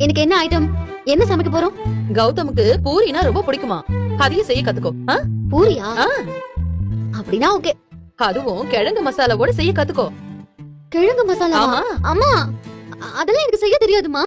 எனக்கு என்ன ஐட்டம்? என்ன சமைக்க போறோம்? கௌதமுக்கு பூரினா ரொம்ப பிடிக்குமா, அதையும் செய்ய கத்துக்கோ. பூரியா? அப்படின்னா ஓகே. அதுவும் கிழங்கு மசாலாவோட செய்ய கத்துக்கோ. கிழங்கு மசாலா? ஆமா. அம்மா, அதெல்லாம் எனக்கு செய்ய தெரியாதுமா.